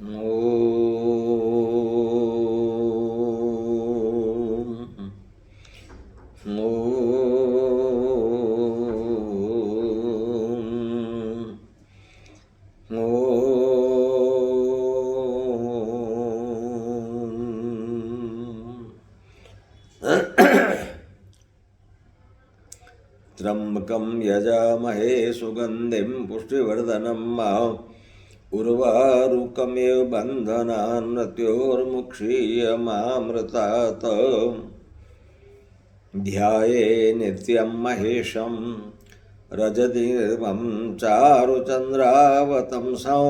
त्र्यंबकं यजामहे सुगंधिं पुष्टिवर्धनम् उर्वारुकमिव बन्धनान् मृत्योर्मुक्षीयमामृतात् ध्याये नित्यं महेशं रजतीर्मं चारुचन्द्रावतंसं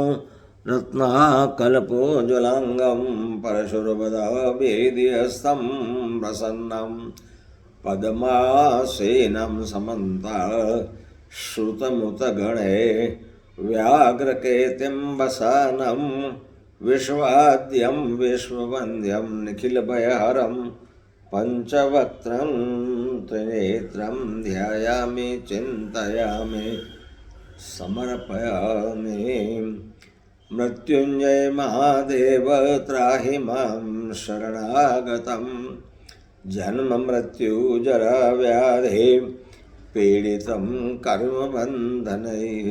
रत्नाकल्पोज्ज्वलाङ्गं परशुर्वदावेदिहस्तं प्रसन्नं पद्मासेनं समन्ताश्रुतमुतगणे व्याघ्रकेतिं वसानं विश्वाद्यं विश्ववन्द्यं निखिलभयहरं पंचवक्त्रं त्रिनेत्रं ध्यायामि चिन्तयामि समर्पयामि। मृत्युंजय महादेव त्राहि मां शरणागतं जन्म मृत्यु जरा व्याधि पीडितं कर्मबन्धनैः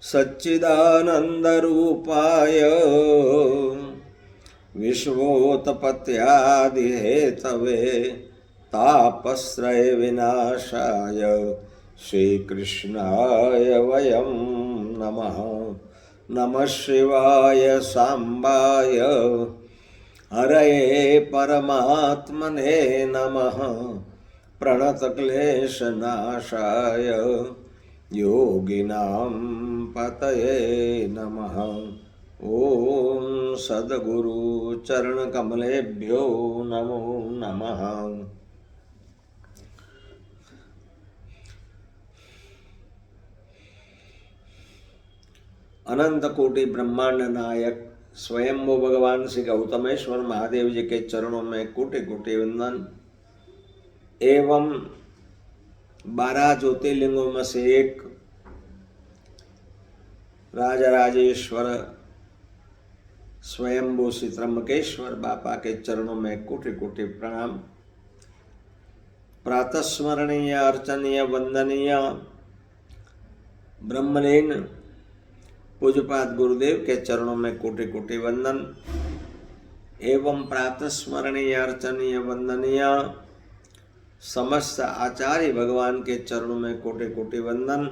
सच्चिदानन्दरूपाय विश्वोत्पत्त्यादिहेतवे तापत्रय विनाशाय श्रीकृष्णाय वयं नमः। नमः शिवाय सांबाय हरये परमात्मने नमः। प्रणतक्लेशनाशाय योगिनां पतये नमः। ओम सद्गुरु चरण कमलेभ्यो नमो नमः। अनंत कोटि ब्रह्मांड नायक स्वयंभू भगवान श्री गौतमेश्वर महादेव जी के चरणों में कोटि कोटि वंदन एवं 12 ज्योतिर्लिंगों में से एक राजराजेश्वर स्वयंभू श्री त्र्यंबकेश्वर बापा के चरणों में कोटि कोटि प्रणाम। प्रातः स्मरणीय अर्चनीय वंदनीय ब्रह्मलीन पूज्यपाद गुरुदेव के चरणों में कोटि कोटि वंदन एवं प्रातः स्मरणीय अर्चनीय वंदनीय समस्त आचार्य भगवान के चरणों में कोटि कोटि वंदन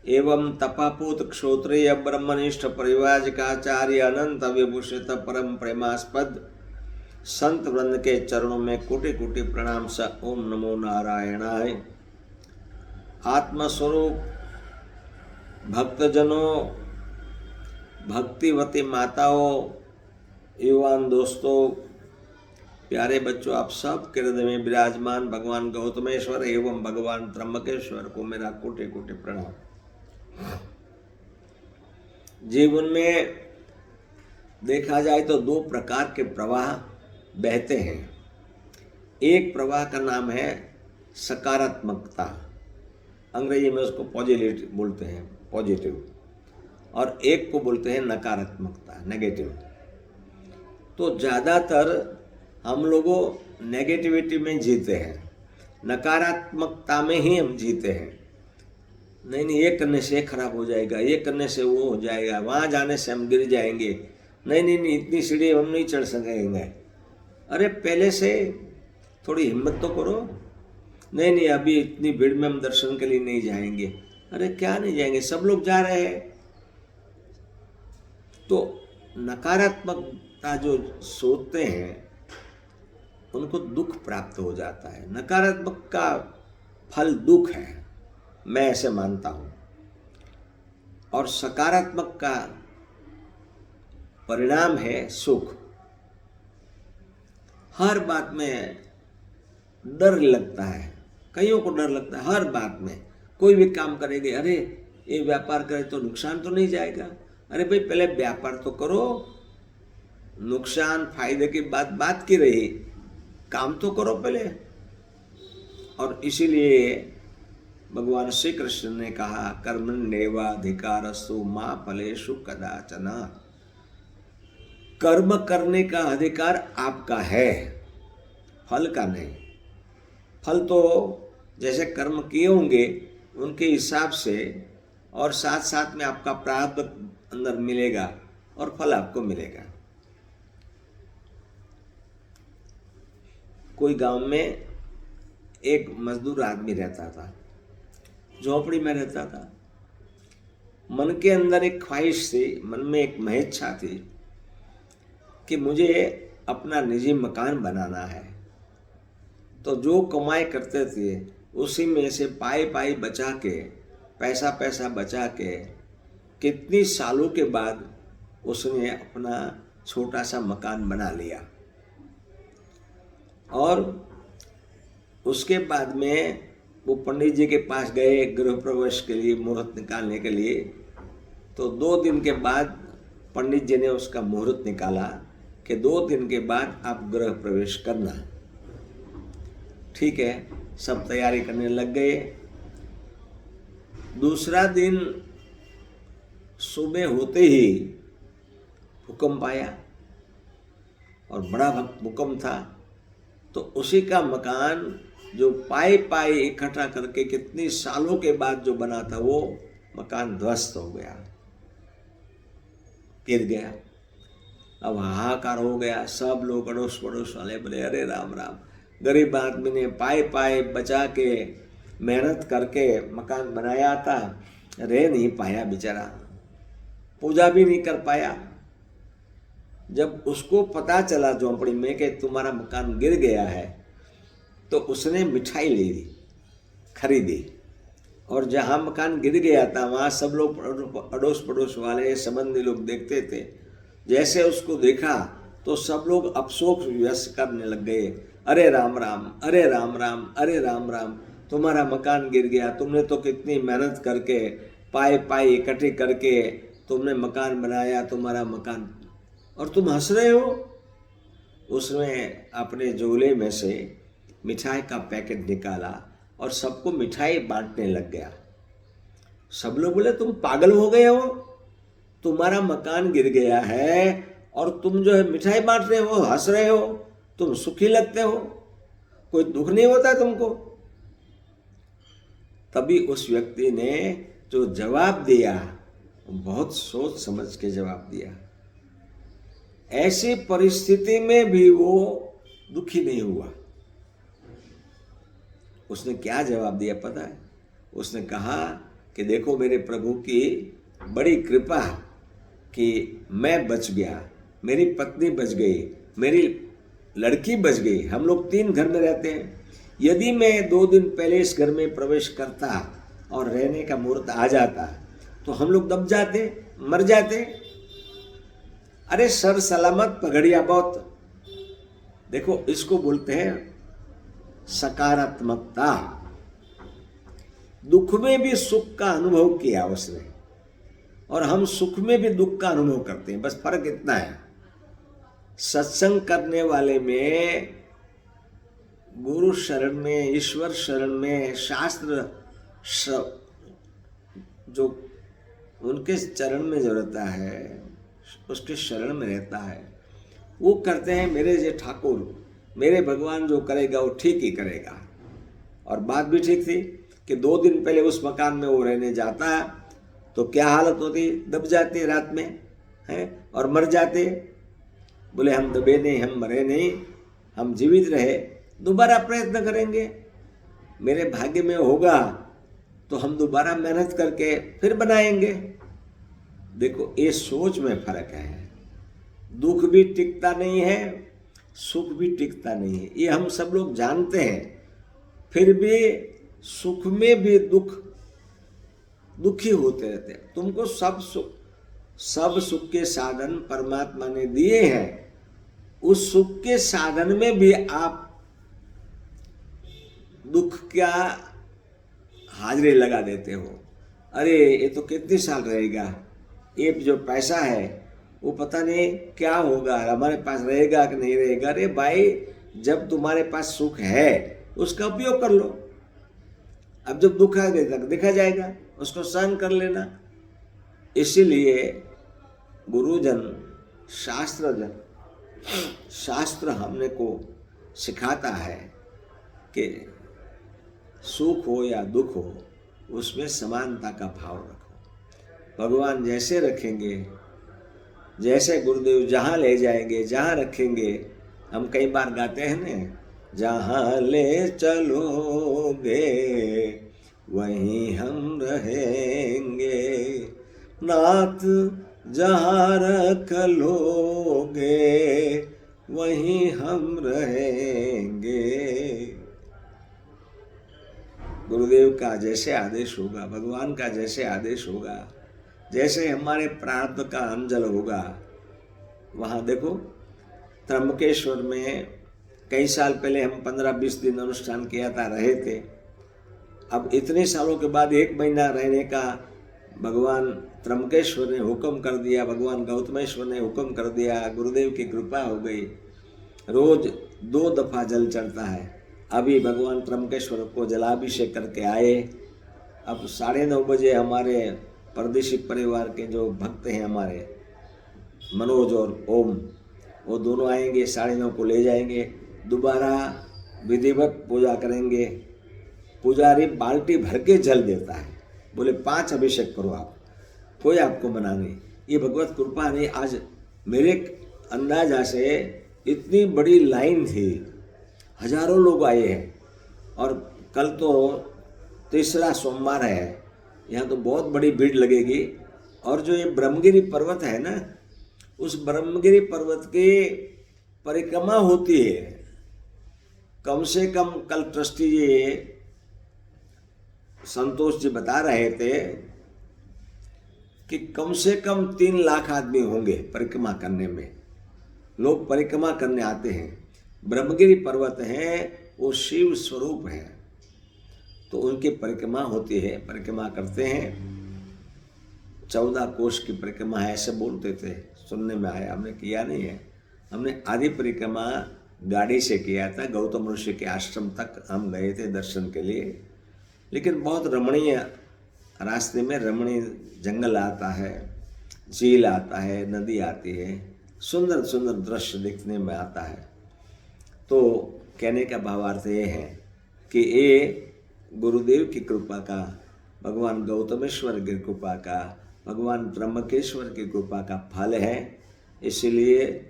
एवं तपापूत क्षोत्रिय ब्रह्मनिष्ठ परिवाजकाचार्य अनंत विभूषित परम प्रेमास्पद संत वृंद के चरणों में कोटि कोटि प्रणाम स ओम नमो नारायणाय। आत्मस्वरूप भक्तजनों, भक्तिवती माताओं, युवान दोस्तों, प्यारे बच्चों, आप सब के हृदय में विराजमान भगवान गौतमेश्वर एवं भगवान त्र्यंबकेश्वर को मेरा कोटि कोटि प्रणाम। जीवन में देखा जाए तो 2 प्रकार के प्रवाह बहते हैं। एक प्रवाह का नाम है सकारात्मकता, अंग्रेजी में उसको पॉजिटिव बोलते हैं, पॉजिटिव, और एक को बोलते हैं नकारात्मकता, नेगेटिव। तो ज़्यादातर हम लोगों नेगेटिविटी में जीते हैं, नकारात्मकता में ही हम जीते हैं। नहीं ये करने से ये खराब हो जाएगा, ये करने से वो हो जाएगा, वहाँ जाने से हम गिर जाएंगे, नहीं इतनी सीढ़ी हम नहीं चढ़ सकेंगे। अरे पहले से थोड़ी हिम्मत तो करो। नहीं अभी इतनी भीड़ में हम दर्शन के लिए नहीं जाएंगे। अरे क्या नहीं जाएंगे, सब लोग जा रहे हैं। तो नकारात्मकता जो सोचते हैं उनको दुख प्राप्त हो जाता है। नकारात्मक का फल दुख है, मैं ऐसे मानता हूं। और सकारात्मक का परिणाम है सुख। हर बात में डर लगता है, कईयों को डर लगता है हर बात में। कोई भी काम करेंगे, अरे ये व्यापार करे तो नुकसान तो नहीं जाएगा। अरे भाई पहले व्यापार तो करो, नुकसान फायदे की बात की रही, काम तो करो पहले। और इसीलिए भगवान श्री कृष्ण ने कहा कर्मण्येवाधिकारस्तु मा फलेषु कदाचन। कर्म करने का अधिकार आपका है, फल का नहीं। फल तो जैसे कर्म किए होंगे उनके हिसाब से, और साथ साथ में आपका प्रारब्ध अंदर मिलेगा और फल आपको मिलेगा। कोई गांव में एक मजदूर आदमी रहता था, झोपड़ी में रहता था। मन के अंदर एक ख्वाहिश थी, मन में एक महेच्छा थी कि मुझे अपना निजी मकान बनाना है। तो जो कमाई करते थे उसी में से पाई पाई बचा के, पैसा पैसा बचा के, कितनी सालों के बाद उसने अपना छोटा सा मकान बना लिया। और उसके बाद में वो पंडित जी के पास गए गृह प्रवेश के लिए, मुहूर्त निकालने के लिए। तो 2 दिन के बाद पंडित जी ने उसका मुहूर्त निकाला कि 2 दिन के बाद आप गृह प्रवेश करना। ठीक है, सब तैयारी करने लग गए। दूसरा दिन सुबह होते ही भूकंप आया, और बड़ा भूकंप था। तो उसी का मकान जो पाई पाई इकट्ठा करके कितनी सालों के बाद जो बना था, वो मकान ध्वस्त हो गया, गिर गया। अब हाहाकार हो गया। सब लोग अड़ोस पड़ोस वाले बोले, अरे राम राम, गरीब आदमी ने पाई पाई बचा के मेहनत करके मकान बनाया था, रह नहीं पाया बेचारा, पूजा भी नहीं कर पाया। जब उसको पता चला झोंपड़ी में कि तुम्हारा मकान गिर गया है, तो उसने मिठाई ले ली, खरीदी। और जहाँ मकान गिर गया था वहाँ सब लोग अड़ोस पड़ोस वाले संबंधी लोग देखते थे। जैसे उसको देखा तो सब लोग अफसोस व्यक्त करने लग गए, अरे राम राम, अरे राम राम, अरे राम राम, तुम्हारा मकान गिर गया। तुमने तो कितनी मेहनत करके पाई पाई इकट्ठी करके तुमने मकान बनाया, तुम्हारा मकान, और तुम हंस रहे हो। उसने अपने झोले में से मिठाई का पैकेट निकाला और सबको मिठाई बांटने लग गया। सब लोग बोले, तुम पागल हो गए हो, तुम्हारा मकान गिर गया है और तुम जो है मिठाई बांट रहे हो, हंस रहे हो, तुम सुखी लगते हो, कोई दुख नहीं होता तुमको। तभी उस व्यक्ति ने जो जवाब दिया, बहुत सोच समझ के जवाब दिया। ऐसी परिस्थिति में भी वो दुखी नहीं हुआ। उसने क्या जवाब दिया पता है? उसने कहा कि देखो मेरे प्रभु की बड़ी कृपा कि मैं बच गया, मेरी पत्नी बच गई, मेरी लड़की बच गई। हम लोग 3 घर में रहते हैं। यदि मैं 2 दिन पहले इस घर में प्रवेश करता और रहने का मुहूर्त आ जाता तो हम लोग दब जाते, मर जाते। अरे सर सलामत पगड़िया बहुत। देखो इसको बोलते हैं सकारात्मकता। दुख में भी सुख का अनुभव किया उसने, और हम सुख में भी दुख का अनुभव करते हैं, बस फर्क इतना है। सत्संग करने वाले में, गुरु शरण में, ईश्वर शरण में, शास्त्र जो उनके चरण में जो रहता है, उसके शरण में रहता है, वो करते हैं मेरे जे ठाकुर, मेरे भगवान जो करेगा वो ठीक ही करेगा। और बात भी ठीक थी कि 2 दिन पहले उस मकान में वो रहने जाता तो क्या हालत होती, दब जाते रात में हैं और मर जाते। बोले हम दबे नहीं, हम मरे नहीं, हम जीवित रहे, दोबारा प्रयत्न करेंगे, मेरे भाग्य में होगा तो हम दोबारा मेहनत करके फिर बनाएंगे। देखो ये सोच में फर्क है। दुख भी टिकता नहीं है, सुख भी टिकता नहीं है, ये हम सब लोग जानते हैं। फिर भी सुख में भी दुखी होते रहते हैं। तुमको सब सुख के साधन परमात्मा ने दिए हैं, उस सुख के साधन में भी आप दुख क्या हाजिरी लगा देते हो। अरे ये तो कितने साल रहेगा, ये जो पैसा है वो पता नहीं क्या होगा, हमारे पास रहेगा कि नहीं रहेगा। अरे भाई, जब तुम्हारे पास सुख है उसका उपयोग कर लो। अब जब दुख आ गया तक देखा जाएगा, उसको सहन कर लेना। इसीलिए गुरुजन शास्त्र हमने को सिखाता है कि सुख हो या दुख हो उसमें समानता का भाव रखो। भगवान जैसे रखेंगे, जैसे गुरुदेव जहाँ ले जाएंगे, जहाँ रखेंगे, हम कई बार गाते हैं ना, जहाँ ले चलोगे वहीं हम रहेंगे, नाथ जहाँ रख लोगे वहीं हम रहेंगे। गुरुदेव का जैसे आदेश होगा, भगवान का जैसे आदेश होगा, जैसे हमारे प्रारब्ध का अंजल होगा, वहाँ देखो त्र्यंबकेश्वर में कई साल पहले हम 15-20 दिन अनुष्ठान किया था, रहे थे। अब इतने सालों के बाद 1 महीना रहने का भगवान त्र्यंबकेश्वर ने हुक्म कर दिया, भगवान गौतमेश्वर ने हुक्म कर दिया, गुरुदेव की कृपा हो गई। रोज 2 दफा जल चढ़ता है। अभी भगवान त्र्यंबकेश्वर को जलाभिषेक करके आए। अब 9:30 बजे हमारे परदेशी परिवार के जो भक्त हैं हमारे, मनोज और ओम, वो दोनों आएंगे, 9:30 को ले जाएंगे, दोबारा विधिवत पूजा करेंगे। पुजारी बाल्टी भर के जल देता है, बोले 5 अभिषेक करो आप, कोई आपको मना नहीं। ये भगवत कृपा नहीं। आज मेरे अंदाजा से इतनी बड़ी लाइन थी, हजारों लोग आए हैं, और कल तो 3रा सोमवार है, यहाँ तो बहुत बड़ी भीड़ लगेगी। और जो ये ब्रह्मगिरी पर्वत है ना, उस ब्रह्मगिरी पर्वत की परिक्रमा होती है। कम से कम कल ट्रस्टी जी संतोष जी बता रहे थे कि कम से कम 3 लाख आदमी होंगे परिक्रमा करने में। लोग परिक्रमा करने आते हैं। ब्रह्मगिरी पर्वत है, वो शिव स्वरूप है, तो उनकी परिक्रमा होती है, परिक्रमा करते हैं। 14 कोष की परिक्रमा है ऐसे बोलते थे, सुनने में आया, हमने किया नहीं है। हमने आधी परिक्रमा गाड़ी से किया था, गौतम ऋषि के आश्रम तक हम गए थे दर्शन के लिए। लेकिन बहुत रमणीय, रास्ते में रमणीय जंगल आता है, झील आता है, नदी आती है, सुंदर सुंदर दृश्य देखने में आता है। तो कहने का भावार्थ ये है कि ये गुरुदेव की कृपा का, भगवान गौतमेश्वर की कृपा का, भगवान त्र्यंबकेश्वर की कृपा का फल है। इसलिए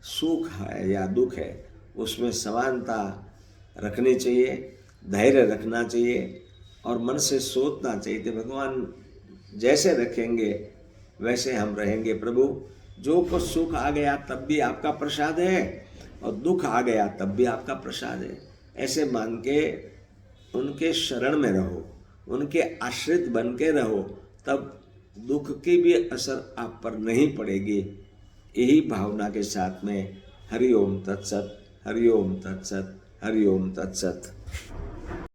सुख है या दुख है, उसमें समानता रखनी चाहिए, धैर्य रखना चाहिए, और मन से सोचना चाहिए कि भगवान जैसे रखेंगे वैसे हम रहेंगे। प्रभु, जो कुछ सुख आ गया तब भी आपका प्रसाद है, और दुख आ गया तब भी आपका प्रसाद है, ऐसे मान के उनके शरण में रहो, उनके आश्रित बन के रहो, तब दुख की भी असर आप पर नहीं पड़ेगी। यही भावना के साथ में हरि ओम तत्सत, हरि ओम तत्सत, हरि ओम तत्सत।